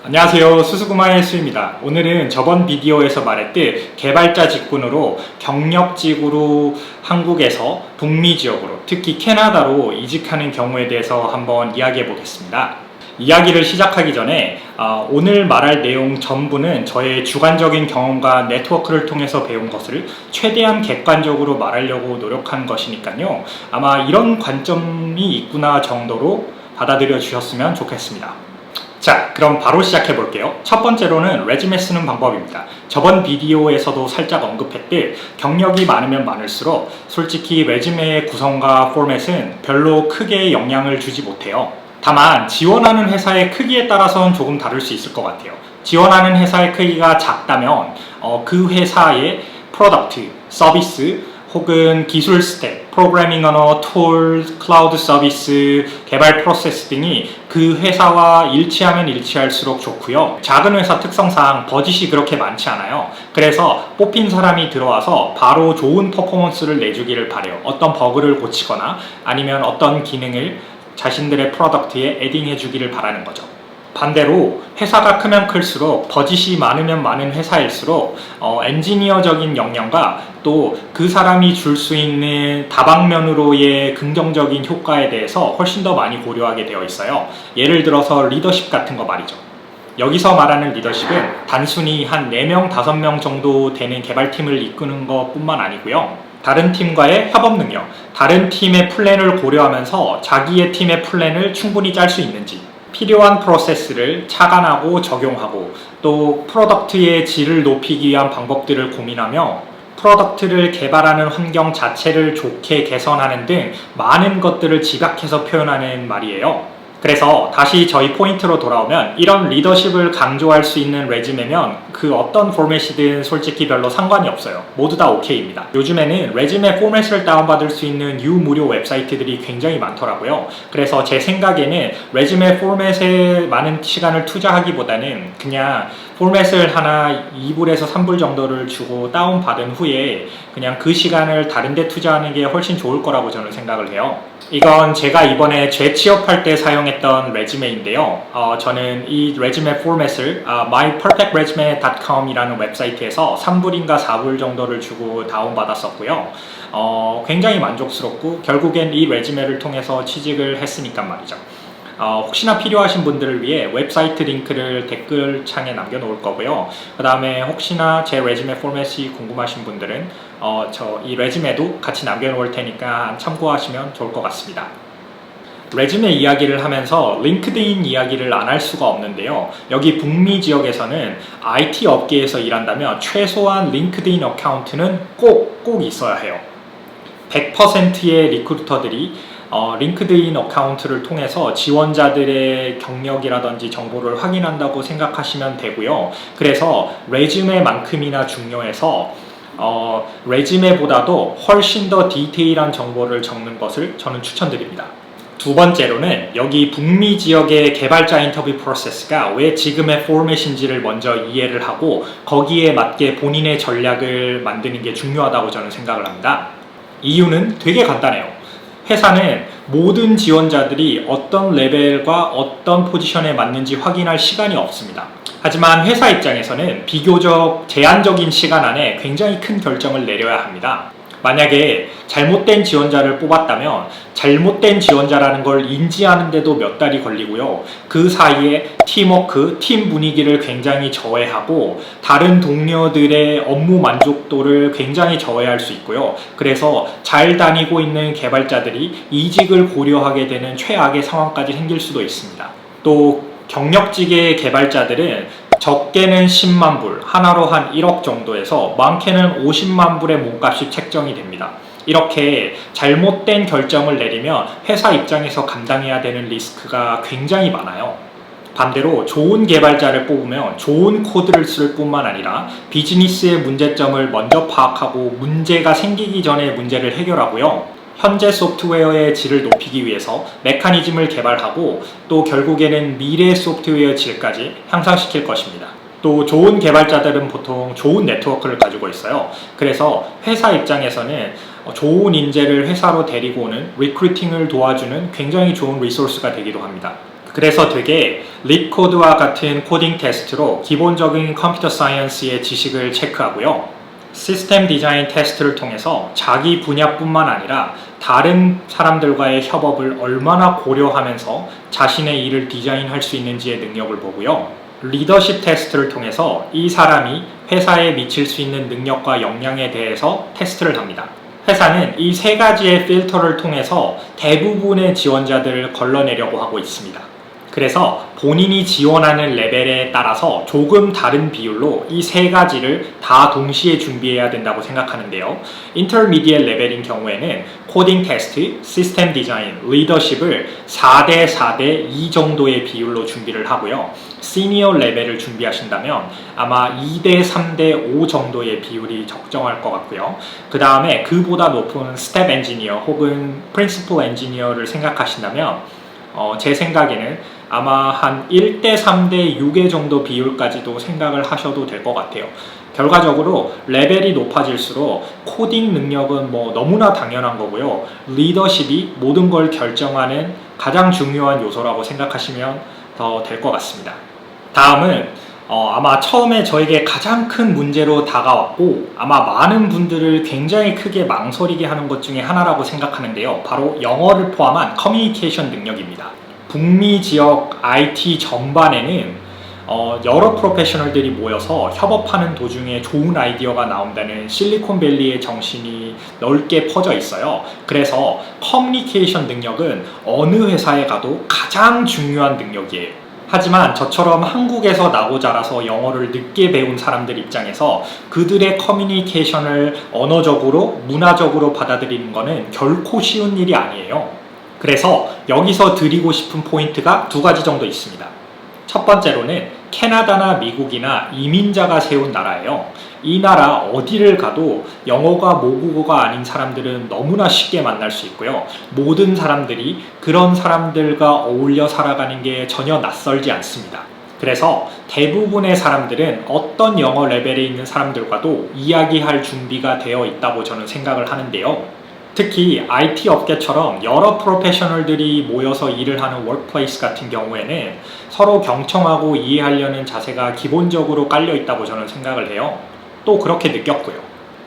안녕하세요. 수수구마의 수입니다. 오늘은 저번 비디오에서 말했듯 개발자 직군으로 경력직으로 한국에서 북미 지역으로 특히 캐나다로 이직하는 경우에 대해서 한번 이야기해 보겠습니다. 이야기를 시작하기 전에 오늘 말할 내용 전부는 저의 주관적인 경험과 네트워크를 통해서 배운 것을 최대한 객관적으로 말하려고 노력한 것이니까요. 아마 이런 관점이 있구나 정도로 받아들여 주셨으면 좋겠습니다. 자, 그럼 바로 시작해 볼게요. 첫 번째로는 레주메 쓰는 방법입니다. 저번 비디오에서도 살짝 언급했듯 경력이 많으면 많을수록 솔직히 레주메의 구성과 포맷은 별로 크게 영향을 주지 못해요. 다만 지원하는 회사의 크기에 따라서는 조금 다를 수 있을 것 같아요. 지원하는 회사의 크기가 작다면 그 회사의 프로덕트, 서비스 혹은 기술 스택, 프로그래밍 언어, 툴, 클라우드 서비스, 개발 프로세스 등이 그 회사와 일치하면 일치할수록 좋고요. 작은 회사 특성상 버짓이 그렇게 많지 않아요. 그래서 뽑힌 사람이 들어와서 바로 좋은 퍼포먼스를 내주기를 바래요. 어떤 버그를 고치거나 아니면 어떤 기능을 자신들의 프로덕트에 에딩해 주기를 바라는 거죠. 반대로 회사가 크면 클수록 버짓이 많으면 많은 회사일수록 엔지니어적인 역량과 또 그 사람이 줄 수 있는 다방면으로의 긍정적인 효과에 대해서 훨씬 더 많이 고려하게 되어 있어요. 예를 들어서 리더십 같은 거 말이죠. 여기서 말하는 리더십은 단순히 한 4명, 5명 정도 되는 개발팀을 이끄는 것 뿐만 아니고요. 다른 팀과의 협업 능력, 다른 팀의 플랜을 고려하면서 자기의 팀의 플랜을 충분히 짤 수 있는지, 필요한 프로세스를 착안하고 적용하고 또 프로덕트의 질을 높이기 위한 방법들을 고민하며 프로덕트를 개발하는 환경 자체를 좋게 개선하는 등 많은 것들을 집약해서 표현하는 말이에요. 그래서 다시 저희 포인트로 돌아오면 이런 리더십을 강조할 수 있는 레주메면 그 어떤 포맷이든 솔직히 별로 상관이 없어요. 모두 다 오케이입니다. 요즘에는 레주메 포맷을 다운받을 수 있는 유무료 웹사이트들이 굉장히 많더라고요. 그래서 제 생각에는 레주메 포맷에 많은 시간을 투자하기보다는 그냥 포맷을 하나 2불에서 3불 정도를 주고 다운받은 후에 그냥 그 시간을 다른 데 투자하는 게 훨씬 좋을 거라고 저는 생각을 해요. 이건 제가 이번에 재취업할 때 사용했던 레주메인데요. 저는 이 레주메 포맷을 myperfectresume.com 이라는 웹사이트에서 3불인가 4불 정도를 주고 다운받았었고요. 굉장히 만족스럽고 결국엔 이 레주메를 통해서 취직을 했으니까 말이죠. 혹시나 필요하신 분들을 위해 웹사이트 링크를 댓글창에 남겨놓을 거고요. 그 다음에 혹시나 제 레주메 포맷이 궁금하신 분들은 이 레주메도 같이 남겨놓을 테니까 참고하시면 좋을 것 같습니다. 레주메 이야기를 하면서 링크드인 이야기를 안 할 수가 없는데요. 여기 북미 지역에서는 IT 업계에서 일한다면 최소한 링크드인 어카운트는 꼭 있어야 해요. 100%의 리크루터들이 링크드인 어카운트를 통해서 지원자들의 경력이라든지 정보를 확인한다고 생각하시면 되고요. 그래서 레주메만큼이나 중요해서 레주메보다도 훨씬 더 디테일한 정보를 적는 것을 저는 추천드립니다. 두 번째로는 여기 북미 지역의 개발자 인터뷰 프로세스가 왜 지금의 포맷인지를 먼저 이해를 하고 거기에 맞게 본인의 전략을 만드는 게 중요하다고 저는 생각을 합니다. 이유는 되게 간단해요. 회사는 모든 지원자들이 어떤 레벨과 어떤 포지션에 맞는지 확인할 시간이 없습니다. 하지만 회사 입장에서는 비교적 제한적인 시간 안에 굉장히 큰 결정을 내려야 합니다. 만약에 잘못된 지원자를 뽑았다면 잘못된 지원자라는 걸 인지하는데도 몇 달이 걸리고요. 그 사이에 팀워크, 팀 분위기를 굉장히 저해하고 다른 동료들의 업무 만족도를 굉장히 저해할 수 있고요. 그래서 잘 다니고 있는 개발자들이 이직을 고려하게 되는 최악의 상황까지 생길 수도 있습니다. 또 경력직의 개발자들은 적게는 10만 불, 하나로 한 1억 정도에서 많게는 50만 불의 몸값이 책정이 됩니다. 이렇게 잘못된 결정을 내리면 회사 입장에서 감당해야 되는 리스크가 굉장히 많아요. 반대로 좋은 개발자를 뽑으면 좋은 코드를 쓸 뿐만 아니라 비즈니스의 문제점을 먼저 파악하고 문제가 생기기 전에 문제를 해결하고요. 현재 소프트웨어의 질을 높이기 위해서 메커니즘을 개발하고 또 결국에는 미래 소프트웨어 질까지 향상시킬 것입니다. 또 좋은 개발자들은 보통 좋은 네트워크를 가지고 있어요. 그래서 회사 입장에서는 좋은 인재를 회사로 데리고 오는 리크루팅을 도와주는 굉장히 좋은 리소스가 되기도 합니다. 그래서 되게 립코드와 같은 코딩 테스트로 기본적인 컴퓨터 사이언스의 지식을 체크하고요. 시스템 디자인 테스트를 통해서 자기 분야뿐만 아니라 다른 사람들과의 협업을 얼마나 고려하면서 자신의 일을 디자인할 수 있는지의 능력을 보고요. 리더십 테스트를 통해서 이 사람이 회사에 미칠 수 있는 능력과 역량에 대해서 테스트를 합니다. 회사는 이 세 가지의 필터를 통해서 대부분의 지원자들을 걸러내려고 하고 있습니다. 그래서 본인이 지원하는 레벨에 따라서 조금 다른 비율로 이 세 가지를 다 동시에 준비해야 된다고 생각하는데요. 인터미디엇 레벨인 경우에는 코딩 테스트, 시스템 디자인, 리더십을 4대 4대 2 정도의 비율로 준비를 하고요. 시니어 레벨을 준비하신다면 아마 2대 3대 5 정도의 비율이 적정할 것 같고요. 그 다음에 그보다 높은 스텝 엔지니어 혹은 프린시플 엔지니어를 생각하신다면 제 생각에는 아마 한 1대 3대 6의 정도 비율까지도 생각을 하셔도 될 것 같아요. 결과적으로 레벨이 높아질수록 코딩 능력은 뭐 너무나 당연한 거고요. 리더십이 모든 걸 결정하는 가장 중요한 요소라고 생각하시면 더 될 것 같습니다. 다음은 아마 처음에 저에게 가장 큰 문제로 다가왔고 아마 많은 분들을 굉장히 크게 망설이게 하는 것 중에 하나라고 생각하는데요. 바로 영어를 포함한 커뮤니케이션 능력입니다. 북미 지역 IT 전반에는 여러 프로페셔널들이 모여서 협업하는 도중에 좋은 아이디어가 나온다는 실리콘밸리의 정신이 넓게 퍼져 있어요. 그래서 커뮤니케이션 능력은 어느 회사에 가도 가장 중요한 능력이에요. 하지만 저처럼 한국에서 나고 자라서 영어를 늦게 배운 사람들 입장에서 그들의 커뮤니케이션을 언어적으로, 문화적으로 받아들이는 것은 결코 쉬운 일이 아니에요. 그래서 여기서 드리고 싶은 포인트가 두 가지 정도 있습니다. 첫 번째로는 캐나다나 미국이나 이민자가 세운 나라예요. 이 나라 어디를 가도 영어가 모국어가 아닌 사람들은 너무나 쉽게 만날 수 있고요. 모든 사람들이 그런 사람들과 어울려 살아가는 게 전혀 낯설지 않습니다. 그래서 대부분의 사람들은 어떤 영어 레벨에 있는 사람들과도 이야기할 준비가 되어 있다고 저는 생각을 하는데요. 특히 IT 업계처럼 여러 프로페셔널들이 모여서 일을 하는 워크플레이스 같은 경우에는 서로 경청하고 이해하려는 자세가 기본적으로 깔려 있다고 저는 생각을 해요. 또 그렇게 느꼈고요.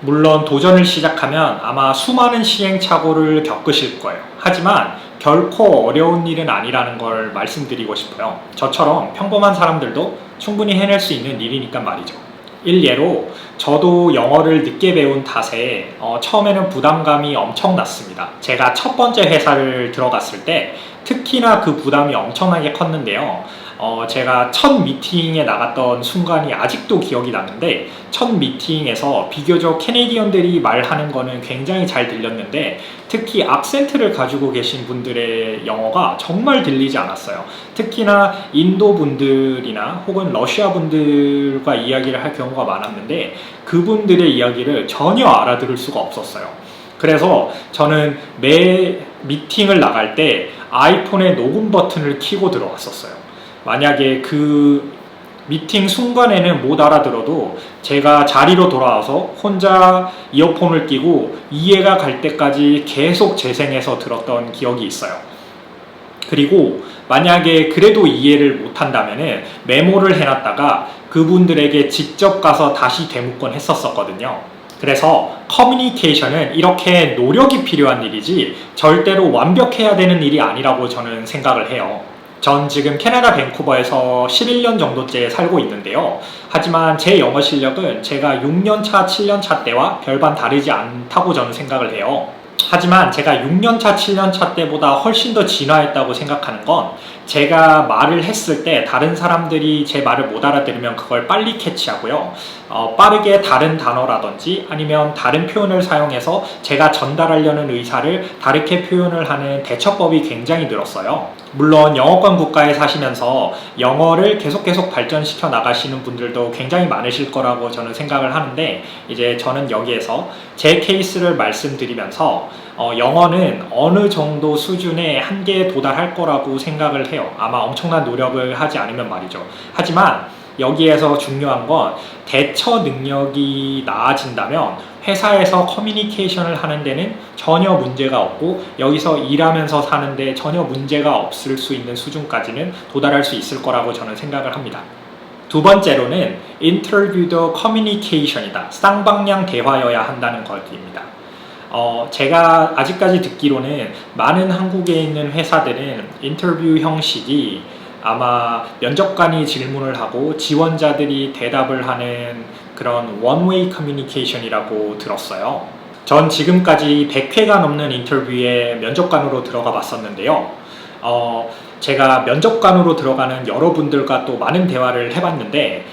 물론 도전을 시작하면 아마 수많은 시행착오를 겪으실 거예요. 하지만 결코 어려운 일은 아니라는 걸 말씀드리고 싶어요. 저처럼 평범한 사람들도 충분히 해낼 수 있는 일이니까 말이죠. 일례로 저도 영어를 늦게 배운 탓에 처음에는 부담감이 엄청났습니다. 제가 첫 번째 회사를 들어갔을 때 특히나 그 부담이 엄청나게 컸는데요. 제가 첫 미팅에 나갔던 순간이 아직도 기억이 나는데 첫 미팅에서 비교적 캐네디언들이 말하는 거는 굉장히 잘 들렸는데 특히 악센트를 가지고 계신 분들의 영어가 정말 들리지 않았어요. 특히나 인도 분들이나 혹은 러시아 분들과 이야기를 할 경우가 많았는데 그분들의 이야기를 전혀 알아들을 수가 없었어요. 그래서 저는 매 미팅을 나갈 때 아이폰의 녹음 버튼을 켜고 들어왔었어요. 만약에 그 미팅 순간에는 못 알아들어도 제가 자리로 돌아와서 혼자 이어폰을 끼고 이해가 갈 때까지 계속 재생해서 들었던 기억이 있어요. 그리고 만약에 그래도 이해를 못한다면 메모를 해놨다가 그분들에게 직접 가서 다시 되묻곤 했었거든요. 그래서 커뮤니케이션은 이렇게 노력이 필요한 일이지 절대로 완벽해야 되는 일이 아니라고 저는 생각을 해요. 전 지금 캐나다 밴쿠버에서 11년 정도째 살고 있는데요. 하지만 제 영어 실력은 제가 6년차, 7년차 때와 별반 다르지 않다고 저는 생각을 해요. 하지만 제가 6년차, 7년차 때보다 훨씬 더 진화했다고 생각하는 건 제가 말을 했을 때 다른 사람들이 제 말을 못 알아들으면 그걸 빨리 캐치하고요. 빠르게 다른 단어라든지 아니면 다른 표현을 사용해서 제가 전달하려는 의사를 다르게 표현을 하는 대처법이 굉장히 늘었어요. 물론 영어권 국가에 사시면서 영어를 계속 발전시켜 나가시는 분들도 굉장히 많으실 거라고 저는 생각을 하는데 이제 저는 여기에서 제 케이스를 말씀드리면서 영어는 어느 정도 수준의 한계에 도달할 거라고 생각을 해요. 아마 엄청난 노력을 하지 않으면 말이죠. 하지만 여기에서 중요한 건 대처 능력이 나아진다면 회사에서 커뮤니케이션을 하는 데는 전혀 문제가 없고 여기서 일하면서 사는데 전혀 문제가 없을 수 있는 수준까지는 도달할 수 있을 거라고 저는 생각을 합니다. 두 번째로는 인터뷰도 커뮤니케이션이다. 쌍방향 대화여야 한다는 것입니다. 제가 아직까지 듣기로는 많은 한국에 있는 회사들은 인터뷰 형식이 아마 면접관이 질문을 하고 지원자들이 대답을 하는 그런 원웨이 커뮤니케이션이라고 들었어요. 전 지금까지 100회가 넘는 인터뷰에 면접관으로 들어가 봤었는데요. 제가 면접관으로 들어가는 여러분들과 또 많은 대화를 해봤는데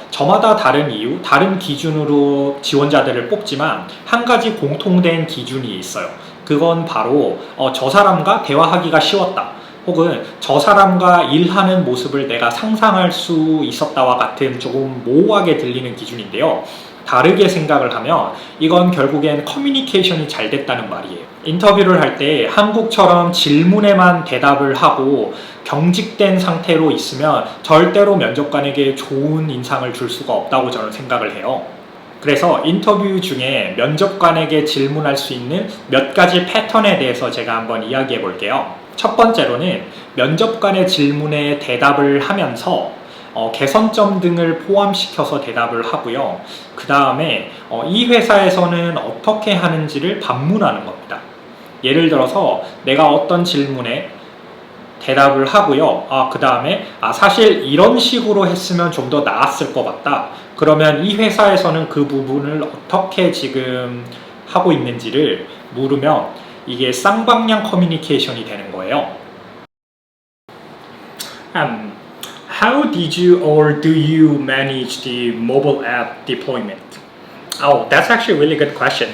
저마다 다른 이유, 다른 기준으로 지원자들을 뽑지만 한 가지 공통된 기준이 있어요. 그건 바로 저 사람과 대화하기가 쉬웠다. 혹은 저 사람과 일하는 모습을 내가 상상할 수 있었다와 같은 조금 모호하게 들리는 기준인데요. 다르게 생각을 하면 이건 결국엔 커뮤니케이션이 잘 됐다는 말이에요. 인터뷰를 할 때 한국처럼 질문에만 대답을 하고 경직된 상태로 있으면 절대로 면접관에게 좋은 인상을 줄 수가 없다고 저는 생각을 해요. 그래서 인터뷰 중에 면접관에게 질문할 수 있는 몇 가지 패턴에 대해서 제가 한번 이야기해 볼게요. 첫 번째로는 면접관의 질문에 대답을 하면서 개선점 등을 포함시켜서 대답을 하고요. 그 다음에 이 회사에서는 어떻게 하는지를 반문하는 겁니다. 예를 들어서 내가 어떤 질문에 대답을 하고요. 그 다음에 사실 이런 식으로 했으면 좀 더 나았을 것 같다. 그러면 이 회사에서는 그 부분을 어떻게 지금 하고 있는지를 물으면 이게 쌍방향 커뮤니케이션이 되는 거예요. How did you or do you manage the mobile app deployment? Oh, that's actually a really good question.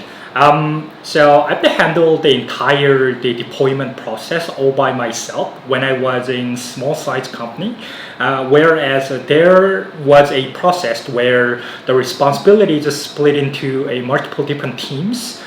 So I've handled the entire deployment process all by myself when I was in small size company, whereas there was a process where the responsibility is split into a multiple different teams.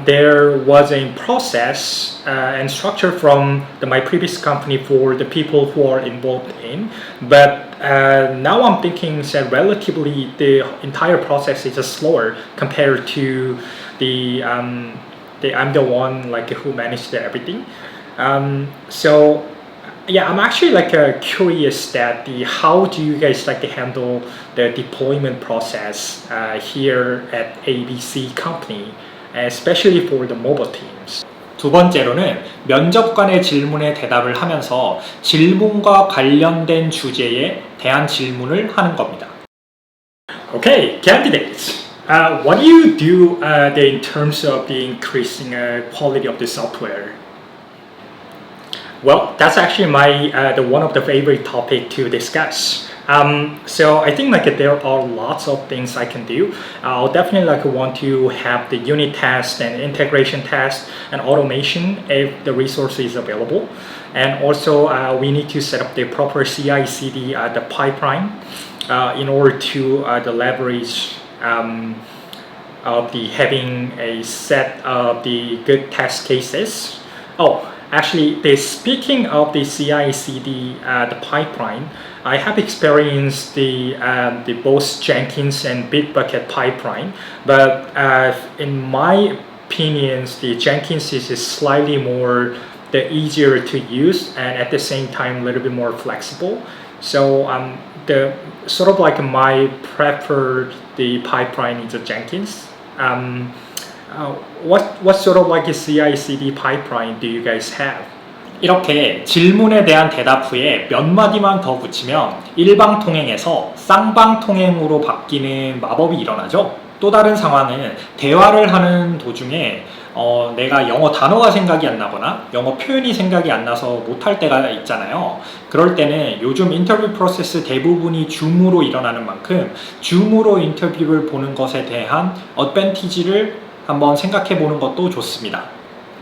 There was a process and structure from my previous company for the people who are involved in, but now I'm thinking that relatively the entire process is slower compared to I'm the one who managed everything. Yeah, I'm actually curious that how do you guys handle the deployment process here at ABC company, especially for the mobile teams. 두 번째로는 면접관의 질문에 대답을 하면서 질문과 관련된 주제에 대한 질문을 하는 겁니다. Okay, candidates. What do you do in terms of the increasing quality of the software? Well, that's actually one of the favorite topic to discuss. So I think there are lots of things I can do. I'll definitely want to have the unit test and integration test and automation if the resource is available. And also we need to set up the proper CI/CD the pipeline in order to the leverage of the having a set of the good test cases. Actually, speaking of the CI/CD the pipeline, I have experienced the both Jenkins and Bitbucket pipeline, but in my opinion, the Jenkins is slightly more easier to use and at the same time a little bit more flexible. So the sort of my preferred the pipeline is the Jenkins. What sort of a CI/CD pipeline do you guys have? 이렇게 질문에 대한 대답 후에 몇 마디만 더 붙이면 일방통행에서 쌍방통행으로 바뀌는 마법이 일어나죠. 또 다른 상황은 대화를 하는 도중에 내가 영어 단어가 생각이 안 나거나 영어 표현이 생각이 안 나서 못할 때가 있잖아요. 그럴 때는 요즘 인터뷰 프로세스 대부분이 줌으로 일어나는 만큼 줌으로 인터뷰를 보는 것에 대한 어드밴티지를 한번 생각해 보는 것도 좋습니다.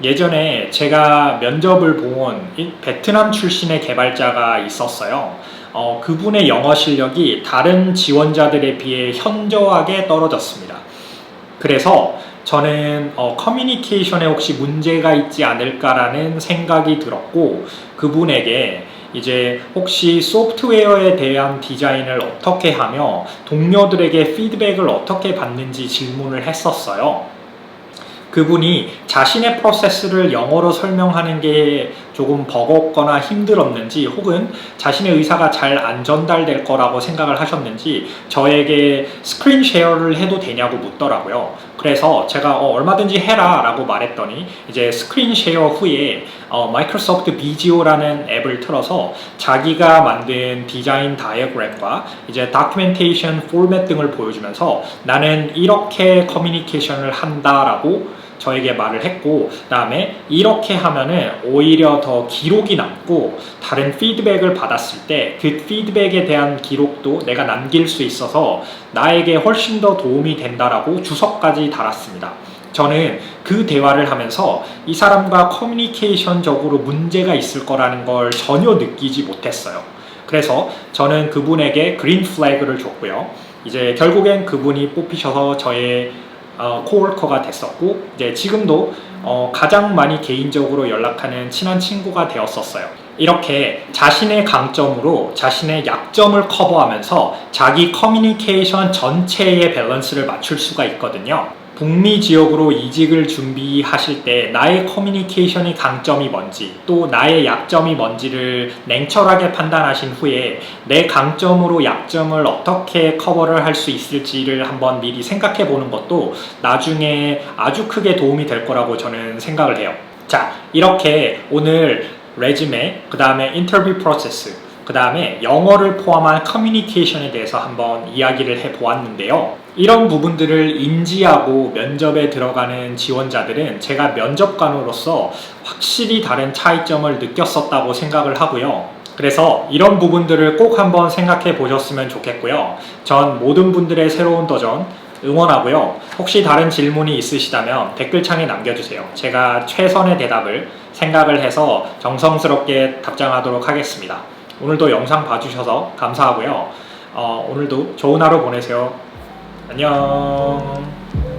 예전에 제가 면접을 본 베트남 출신의 개발자가 있었어요. 그분의 영어 실력이 다른 지원자들에 비해 현저하게 떨어졌습니다. 그래서 저는 커뮤니케이션에 혹시 문제가 있지 않을까라는 생각이 들었고 그분에게 이제 혹시 소프트웨어에 대한 디자인을 어떻게 하며 동료들에게 피드백을 어떻게 받는지 질문을 했었어요. 그분이 자신의 프로세스를 영어로 설명하는 게 조금 버겁거나 힘들었는지 혹은 자신의 의사가 잘 안 전달될 거라고 생각을 하셨는지 저에게 스크린 쉐어를 해도 되냐고 묻더라고요. 그래서 제가 얼마든지 해라 라고 말했더니 이제 스크린 쉐어 후에 마이크로소프트 비지오라는 앱을 틀어서 자기가 만든 디자인 다이어그램과 이제 다큐멘테이션 포맷 등을 보여주면서 나는 이렇게 커뮤니케이션을 한다라고 저에게 말을 했고, 그 다음에 이렇게 하면은 오히려 더 기록이 남고 다른 피드백을 받았을 때 그 피드백에 대한 기록도 내가 남길 수 있어서 나에게 훨씬 더 도움이 된다라고 주석까지 달았습니다. 저는 그 대화를 하면서 이 사람과 커뮤니케이션적으로 문제가 있을 거라는 걸 전혀 느끼지 못했어요. 그래서 저는 그분에게 그린 플래그를 줬고요. 이제 결국엔 그분이 뽑히셔서 저의 코워커가 됐었고, 이제 지금도 가장 많이 개인적으로 연락하는 친한 친구가 되었었어요. 이렇게 자신의 강점으로 자신의 약점을 커버하면서 자기 커뮤니케이션 전체의 밸런스를 맞출 수가 있거든요. 북미 지역으로 이직을 준비하실 때 나의 커뮤니케이션의 강점이 뭔지 또 나의 약점이 뭔지를 냉철하게 판단하신 후에 내 강점으로 약점을 어떻게 커버를 할 수 있을지를 한번 미리 생각해 보는 것도 나중에 아주 크게 도움이 될 거라고 저는 생각을 해요. 자, 이렇게 오늘 레즈메, 그 다음에 인터뷰 프로세스, 그 다음에 영어를 포함한 커뮤니케이션에 대해서 한번 이야기를 해보았는데요. 이런 부분들을 인지하고 면접에 들어가는 지원자들은 제가 면접관으로서 확실히 다른 차이점을 느꼈었다고 생각을 하고요. 그래서 이런 부분들을 꼭 한번 생각해 보셨으면 좋겠고요. 전 모든 분들의 새로운 도전 응원하고요. 혹시 다른 질문이 있으시다면 댓글창에 남겨주세요. 제가 최선의 대답을 생각을 해서 정성스럽게 답장하도록 하겠습니다. 오늘도 영상 봐주셔서 감사하고요. 오늘도 좋은 하루 보내세요. 안녕.